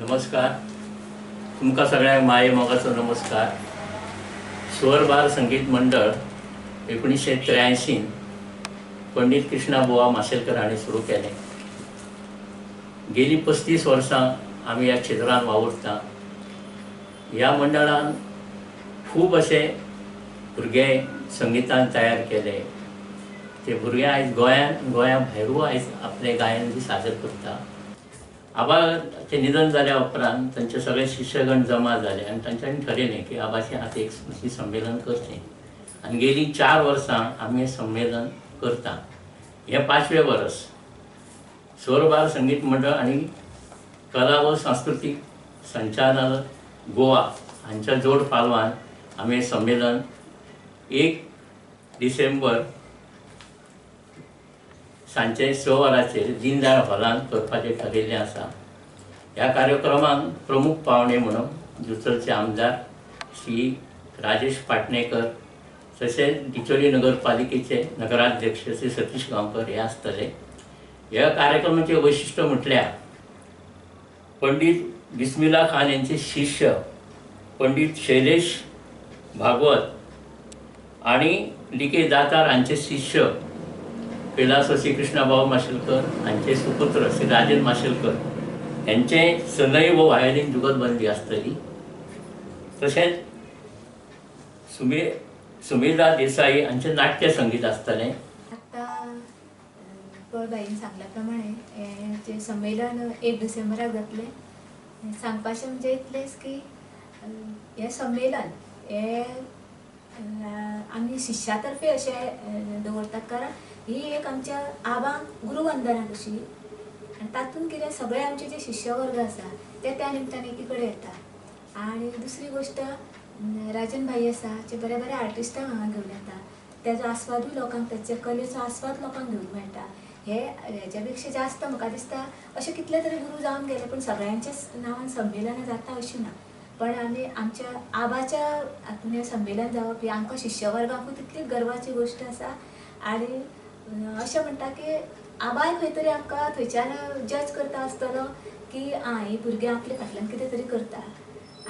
नमस्कार. तुमका सगळ्यांक माये मोगाचो नमस्कार. स्वर बाल संगीत मंडळ 1983 पंडित कृष्णा बुवा माशेलकर हांणी सुरू केलें. गेली 35 वर्सां आमी ह्या क्षेत्रांत वावुरता. ह्या मंडळान खूब अशे भुरगे संगीतान तयार केले. ते भुरगे आयज गोंया भायरूय आयज आपले गायन बी सादर करता. आबाचे निधन जाल्या उपरांत तांचे सगळे शिष्यगण जमा जाले आनी तांच्यांनी ठरयलें की आबाचें आतां एक स्मृती संमेलन करचें. आनी गेली 4 वर्सां आमी हें संमेलन करता. हें 5वें वर्स. स्वर बाल संगीत मंडळ आनी कला व सांस्कृतीक संचालनालय गोवा हांच्या जोड पालवान आमी हें संमेलन 1 डिसेंबर सांचे 6 वरांचेर दीनदयाळ हॉलांत करपाचें ठरयिल्लें आसा. ह्या कार्यक्रमाक प्रमुख पावणे म्हणून जुचलचे आमदार श्री राजेश पाटणेकर तशेंच डिचोली नगरपालिकेचे नगराध्यक्ष श्री सतीश गांवकर हे आसतले. ह्या कार्यक्रमाचें वैशिश्ट्य म्हटल्यार पंडित बिस्मिल्ला खान यांचे शिष्य पंडित शैलेश भागवत आणि लिके दातार हांचे शिष्य कैलास श्री कृष्णाभाऊ माशेलकर हांचे सुपुत्र श्री राजेंद्र माशेलकर यांचे सनई व व्हायोलीन जुगलबंदी आसतली. तशेंच सुमेधा देसाई हांचे नाट्य संगीत आसतलें. आतां बाईन सांगल्या प्रमाणे हें संमेलन 1 डिसेंबराक जातलें. सांगपाचें म्हणजे इतलेंच की हें संमेलन हें आमी शिश्या तर्फे अशें दवरतात, कारण ही एक आमच्या आबांक गुरुवंदना कशी. आनी तातूंत कितें सगळे आमचे जे शिश्य वर्ग आसा ते त्या निमतान एकी कडेन येता. आनी दुसरी गोश्ट राजन भाई आसा जे बरे बरे आर्टिस्टांक हांगा घेवन येता. तेजो आस्वादूय लोकांक, तेच्या कलेचो आस्वाद लोकांक घेवंक मेळटा. हेच्या पेक्षा जास्त म्हाका दिसता अशें कितले तरी गुरू जावन गेले, पूण सगळ्यांच्याच नांवान संमेलनां जाता अशीं ना. पण आमी आमच्या आबाच्या हातून हें संमेलन जावप ही आमकां शिश्य वर्गाकूय तितलीच गर्वाची गोश्ट आसा. आनी अशें म्हणटा की आबाय खंय तरी आमकां थंयच्यान जज करता आसतलो की ही भुरगीं आपल्या फाटल्यान कितें तरी करता.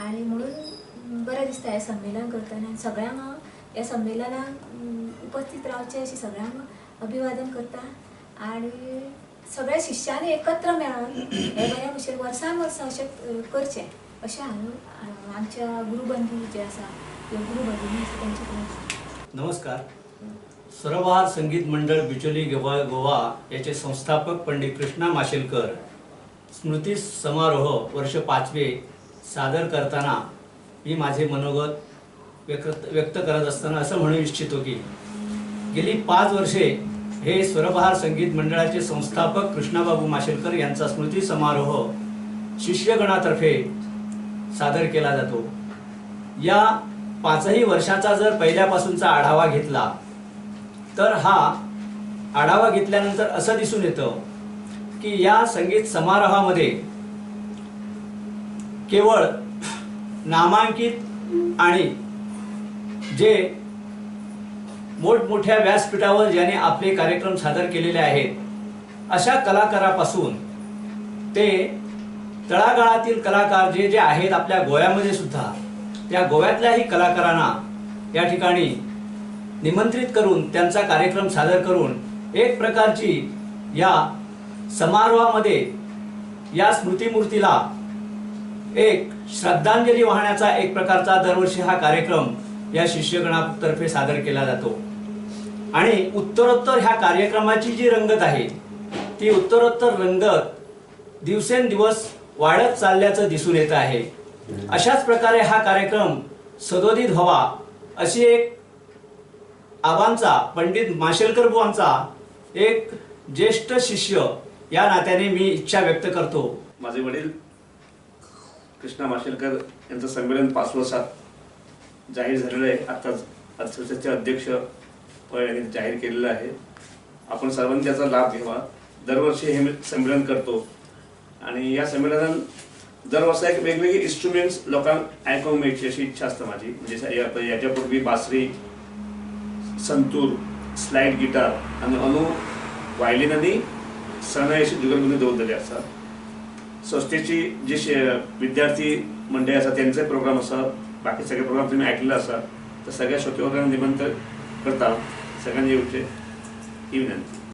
आनी म्हणून बरें दिसता हें संमेलन करतना. सगळ्यांक हांव ह्या संमेलनाक उपस्थित रावचें अशें सगळ्यांक अभिवादन करता. आनी सगळ्या शिश्यांनी एकत्र मेळोन हें बऱ्या भशेन वर्सान वर्सां अशें करचें अशें हांव आमच्या गुरुबंधू जे आसा ह्यो गुरुबंधूनी आसा तेंचे कडेन. नमस्कार. स्वरबहार संगीत मंडळ बिचोली गोवा याचे संस्थापक पंडित कृष्णा माशेलकर स्मृती समारोह वर्ष 5वे सादर करताना मी माझे मनोगत व्यक्त करत असताना असं म्हणू इच्छितो की गेली 5 वर्षे हे स्वरबहार संगीत मंडळाचे संस्थापक कृष्णाबाबू माशेलकर यांचा स्मृती समारोह शिष्यगणातर्फे सादर केला जातो. या 5ही वर्षाचा जर पहिल्यापासूनचा आढावा घेतला तर हा आढावा घेतल्यानंतर असं दिसून येतं की या संगीत समारोहामध्ये केवळ नामांकित आणि जे मोठमोठ्या व्यासपीठावर ज्याने आपले कार्यक्रम सादर केलेले आहेत अशा कलाकारापासून ते तळागाळातील कलाकार जे जे आहेत आपल्या गोव्यामध्ये सुद्धा त्या गोव्यातल्याही कलाकारांना या ठिकाणी निमंत्रित करून त्यांचा कार्यक्रम सादर करून एक प्रकारची या समारोहामध्ये या स्मृतिमूर्तीला एक श्रद्धांजली वाहण्याचा एक प्रकारचा दरवर्षी हा कार्यक्रम या शिष्यगणातर्फे सादर केला जातो. आणि उत्तरोत्तर ह्या कार्यक्रमाची जी रंगत आहे ती उत्तरोत्तर रंगत दिवसेंदिवस वाढत चालल्याचं दिसून येत आहे. अशाच प्रकारे हा कार्यक्रम सदोदित व्हावा अशी एक आबांचा पंडित माशेलकर बुवांचा एक ज्येष्ठ शिष्य या नात्याने मी इच्छा व्यक्त करतो. माझे वडील कृष्णा माशेलकर यांचं संमेलन 5 वर्षात जाहीर झालेलं आहे. आत्ताच अध्यक्षाचे अध्यक्ष यांनी जाहीर केलेलं आहे. आपण सर्वांनी त्याचा लाभ घ्यावा. दरवर्षी हे संमेलन करतो आणि या संमेलनात दरवर्षी एक वेगवेगळे इन्स्ट्रुमेंट्स लोकांना ऐकून मिळायची अशी इच्छा असते माझी. म्हणजे याच्यापूर्वी बासरी, संतूर, स्लाइड गिटार आणि अनु व्हायोलीन आणि सनई अशी जुगलबंदी दवरलेली आसा. संस्थेची जी विद्यार्थी मंडळी असतात त्यांचे प्रोग्राम असतात, बाकी सगळे प्रोग्राम तुम्ही ऐकलेले असतात, तर सगळ्या श्रोतेवर्गांना निमंत्रण करता सगळ्यांनी येऊचे ही विनंती.